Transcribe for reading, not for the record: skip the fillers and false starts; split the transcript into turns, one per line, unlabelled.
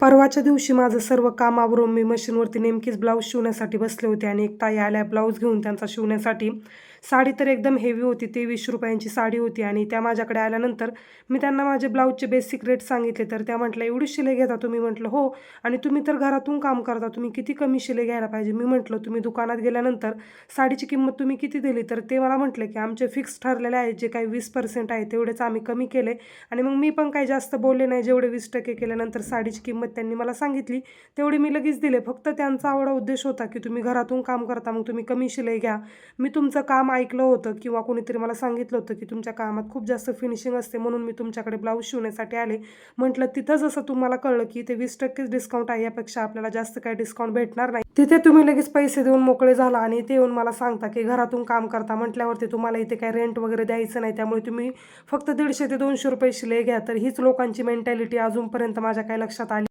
परवाच्या दिवशी माझं सर्व काम आवरून मी मशीनवरती नेमकीच ब्लाऊज शिवण्यासाठी बसले होते आणि एक ताई आल्या ब्लाऊज घेऊन त्यांचा शिवण्यासाठी. साडी तर एकदम हेवी होती. ती ₹20 साडी होती आणि त्या माझ्याकडे आल्यानंतर मी त्यांना माझे ब्लाऊजचे बेसिक रेट सांगितले. तर त्या म्हटल्या, "एवढी शिलाई घेता तुम्ही?" म्हटलं, "हो. आणि तुम्ही तर घरातून काम करता. तुम्ही किती कमी शिलाई घ्यायला पाहिजे?" मी म्हटलं, "तुम्ही दुकानात गेल्यानंतर साडीची किंमत तुम्ही किती दिली?" तर ते मला म्हटले, की "आमचे फिक्स ठरलेले आहे. जे काही 20% आहे तेवढेच आम्ही कमी केले." आणि मग मी पण काही जास्त बोलले नाही. जेवढे 20% केल्यानंतर साडीची किंमत त्यांनी मला सांगितली, तेवढी मी लगेच दिले. फक्त त्यांचा एवढा उद्देश होता, की तुम्ही घरातून काम करता, मग तुम्ही कमी शिलाई घ्या. मी तुमचं काम ऐकलं होतं किंवा कोणीतरी मला सांगितलं होतं, की तुमच्या कामात खूप जास्त फिनिशिंग असते, म्हणून मी तुमच्याकडे ब्लाऊज शिवण्यासाठी आले. म्हटलं, तिथं जसं तुम्हाला कळलं, की ते 20%च डिस्काउंट आहे, यापेक्षा आपल्याला जास्त काही डिस्काउंट भेटणार नाही. तिथे तुम्ही लगेच पैसे देऊन मोकळे झाला आणि इथे येऊन मला सांगता, की घरातून काम करता म्हटल्यावरती तुम्हाला इथे काही रेंट वगैरे द्यायचं नाही. त्यामुळे तुम्ही फक्त ₹150 ते ₹200 शिलाई घ्या. तर हीच लोकांची मेंटॅलिटी अजूनपर्यंत माझ्या काही लक्षात आली